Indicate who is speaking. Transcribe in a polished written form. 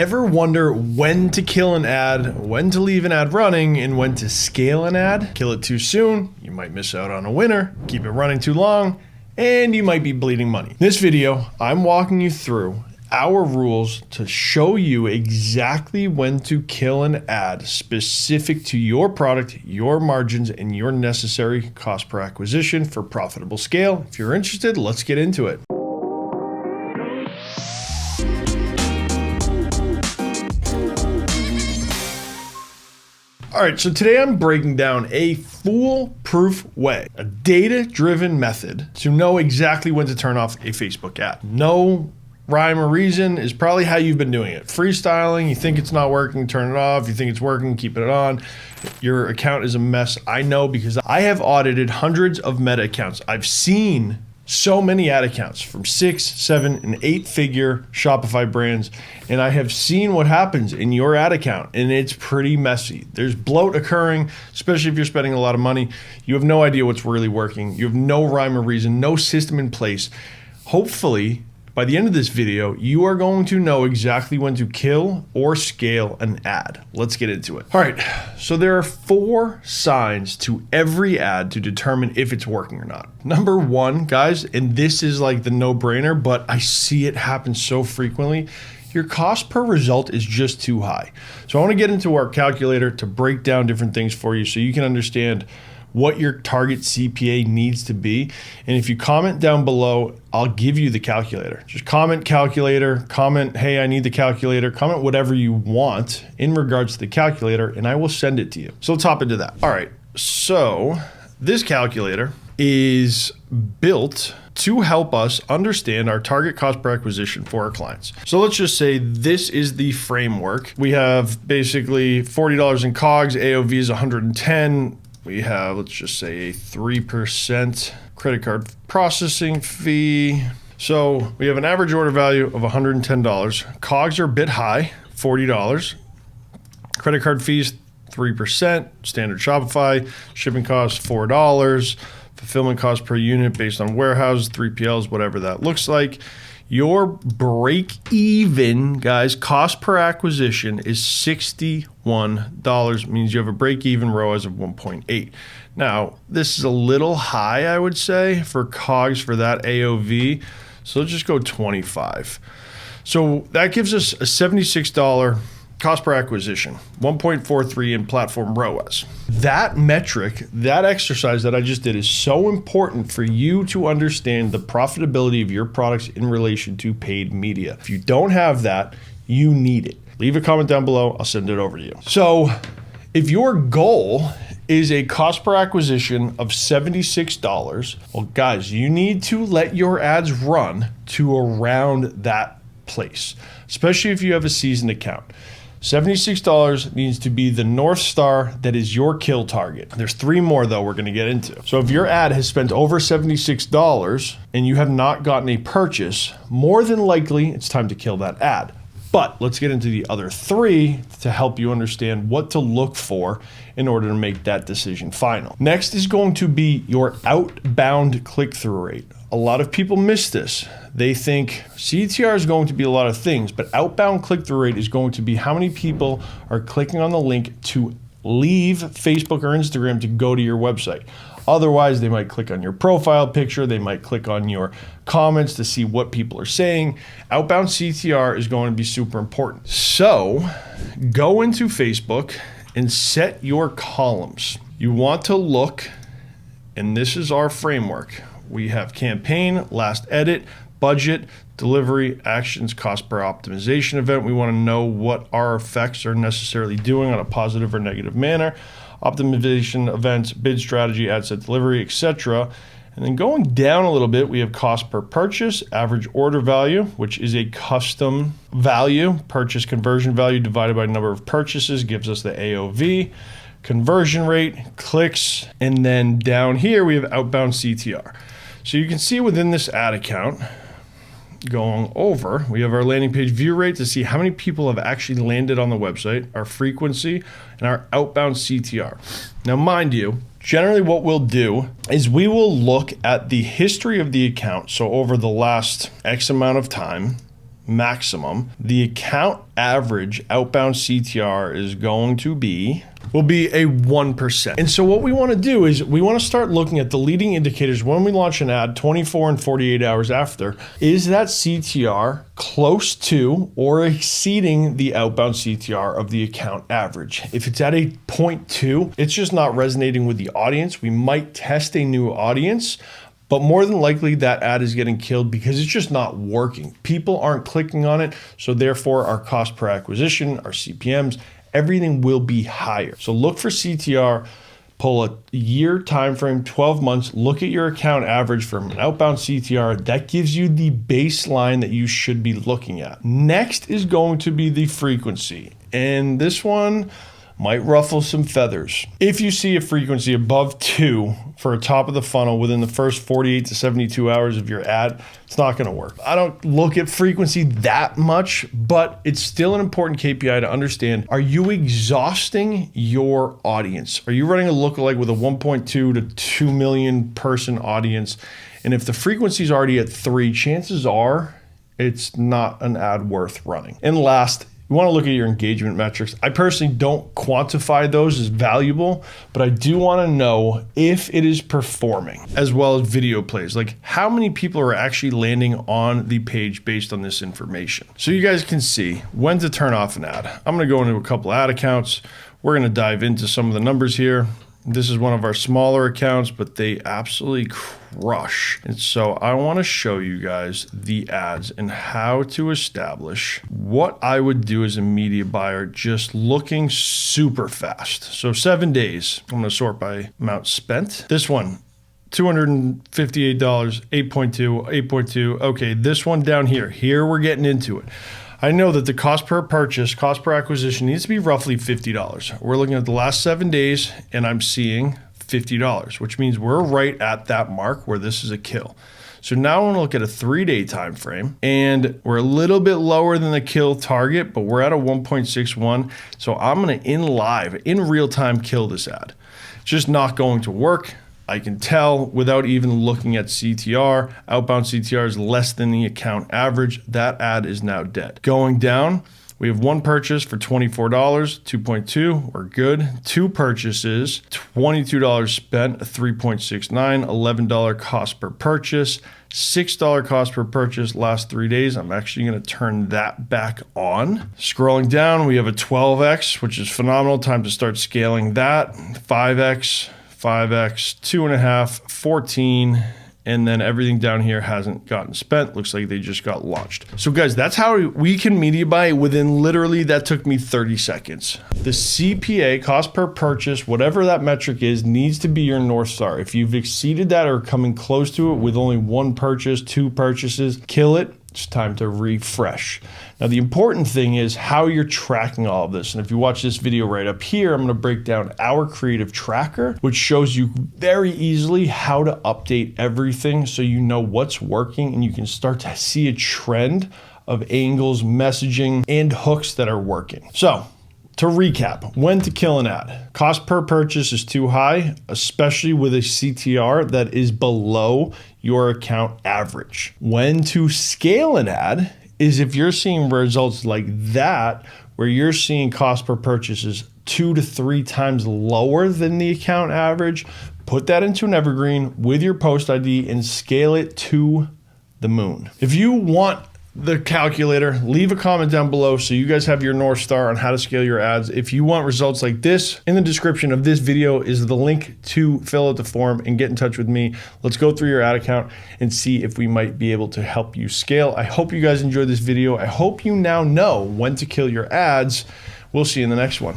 Speaker 1: Ever wonder when to kill an ad, when to leave an ad running, and when to scale an ad? Kill it too soon, you might miss out on a winner. Keep it running too long, and you might be bleeding money. In this video, I'm walking you through our rules to show you exactly when to kill an ad specific to your product, your margins, and your necessary cost per acquisition for profitable scale. If you're interested, let's get into it. All right, so today I'm breaking down a foolproof way, a data-driven method to know exactly when to turn off a Facebook ad. No rhyme or reason is probably how you've been doing it. Freestyling, you think it's not working, turn it off. You think it's working, keep it on. Your account is a mess. I know because I have audited hundreds of Meta accounts. I've seen so many ad accounts from 6, 7, and 8-figure Shopify brands, and I have seen what happens in your ad account, and it's pretty messy. There's bloat occurring, especially if you're spending a lot of money. You have no idea what's really working. You have no rhyme or reason, no system in place. Hopefully, by the end of this video, you are going to know exactly when to kill or scale an ad. Let's get into it. All right, so there are 4 signs to every ad to determine if it's working or not. Number 1, guys, and this is like the no-brainer, but I see it happen so frequently, your cost per result is just too high. So I want to get into our calculator to break down different things for you so you can understand what your target CPA needs to be. And if you comment down below, I'll give you the calculator. Just comment calculator, comment, hey, I need the calculator, comment whatever you want in regards to the calculator, and I will send it to you. So let's hop into that. All right, so this calculator is built to help us understand our target cost per acquisition for our clients. So let's just say this is the framework. We have basically $40 in COGS, AOV is 110. We have, let's just say, a 3% credit card processing fee. So we have an average order value of $110. COGS are a bit high, $40. Credit card fees, 3%. Standard Shopify. Shipping costs, $4. Fulfillment cost per unit based on warehouse, 3PLs, whatever that looks like. Your break even, guys, cost per acquisition is $61, means you have a break even ROAS of 1.8. Now, this is a little high, I would say, for COGS for that AOV. So let's just go 25. So that gives us a $76 cost per acquisition, 1.43 in platform ROAS. That metric, that exercise that I just did is so important for you to understand the profitability of your products in relation to paid media. If you don't have that, you need it. Leave a comment down below, I'll send it over to you. So if your goal is a cost per acquisition of $76, well, guys, you need to let your ads run to around that place, especially if you have a seasoned account. $76 needs to be the North Star that is your kill target. There's 3 more though we're gonna get into. So if your ad has spent over $76 and you have not gotten a purchase, more than likely it's time to kill that ad. But let's get into the other 3 to help you understand what to look for in order to make that decision final. Next is going to be your outbound click-through rate. A lot of people miss this. They think CTR is going to be a lot of things, but outbound click-through rate is going to be how many people are clicking on the link to leave Facebook or Instagram to go to your website. Otherwise, they might click on your profile picture, they might click on your comments to see what people are saying. Outbound CTR is going to be super important. So go into Facebook and set your columns. You want to look, and this is our framework. We have campaign, last edit, budget, delivery, actions, cost per optimization event. We want to know what our effects are necessarily doing on a positive or negative manner. Optimization events, bid strategy, ad set delivery, etc. And then going down a little bit, we have cost per purchase, average order value, which is a custom value. Purchase conversion value divided by number of purchases gives us the AOV. Conversion rate, clicks, and then down here we have outbound CTR. So you can see within this ad account, going over, we have our landing page view rate to see how many people have actually landed on the website, our frequency, and our outbound CTR. Now, mind you, generally what we'll do is we will look at the history of the account. So over the last X amount of time, maximum, the account average outbound CTR is going to be will be a 1%. And so what we want to do is we want to start looking at the leading indicators when we launch an ad 24 and 48 hours after. Is that CTR close to or exceeding the outbound CTR of the account average? If it's at a 0.2, it's just not resonating with the audience. We might test a new audience, but more than likely that ad is getting killed because it's just not working. People aren't clicking on it, so therefore our cost per acquisition, our CPMs, everything will be higher. So look for CTR, pull a year time frame, 12 months, look at your account average from an outbound CTR. That gives you the baseline that you should be looking at. Next is going to be the frequency. And this one might ruffle some feathers. If you see a frequency above 2 for a top of the funnel within the first 48 to 72 hours of your ad, it's not gonna work. I don't look at frequency that much, but it's still an important KPI to understand. Are you exhausting your audience? Are you running a lookalike with a 1.2 to 2 million person audience? And if the frequency is already at 3, chances are it's not an ad worth running. And last, you want to look at your engagement metrics. I personally don't quantify those as valuable, but I do want to know if it is performing, as well as video plays, like how many people are actually landing on the page based on this information. So you guys can see when to turn off an ad. I'm going to go into a couple ad accounts. We're going to dive into some of the numbers here. This is one of our smaller accounts, but they absolutely crush. And so I want to show you guys the ads and how to establish what I would do as a media buyer, just looking super fast. So 7 days, I'm going to sort by amount spent. This one, $258, 8.2, 8.2. Okay, this one down here we're getting into it. I know that the cost per purchase, cost per acquisition needs to be roughly $50. We're looking at the last 7 days and I'm seeing $50, which means we're right at that mark where this is a kill. So now I want to look at a 3-day time frame and we're a little bit lower than the kill target, but we're at a 1.61. So I'm going to in real time kill this ad. It's just not going to work. I can tell without even looking at CTR. Outbound CTR is less than the account average. That ad is now dead. Going down, we have one purchase for $24, 2.2, we're good. 2 purchases, $22 spent, a 3.69, $11 cost per purchase, $6 cost per purchase last 3 days. I'm actually going to turn that back on. Scrolling down, we have a 12x, which is phenomenal. Time to start scaling that. 5x, 5x, 2.5, 14, and then everything down here hasn't gotten spent. Looks like they just got launched. So guys, that's how we can media buy within literally, that took me 30 seconds. The CPA, cost per purchase, whatever that metric is, needs to be your North Star. If you've exceeded that or coming close to it with only 1 purchase, 2 purchases, kill it. It's time to refresh. Now, the important thing is how you're tracking all of this. And if you watch this video right up here, I'm going to break down our creative tracker, which shows you very easily how to update everything so you know what's working and you can start to see a trend of angles, messaging, and hooks that are working. So, to recap, when to kill an ad. Cost per purchase is too high, especially with a CTR that is below your account average. When to scale an ad is if you're seeing results like that, where you're seeing cost per purchases 2 to 3 times lower than the account average, put that into an evergreen with your post ID and scale it to the moon. If you want the calculator, leave a comment down below so you guys have your North Star on how to scale your ads. If you want results like this, in the description of this video is the link to fill out the form and get in touch with me. Let's go through your ad account and see if we might be able to help you scale. I hope you guys enjoyed this video. I hope you now know when to kill your ads. We'll see you in the next one.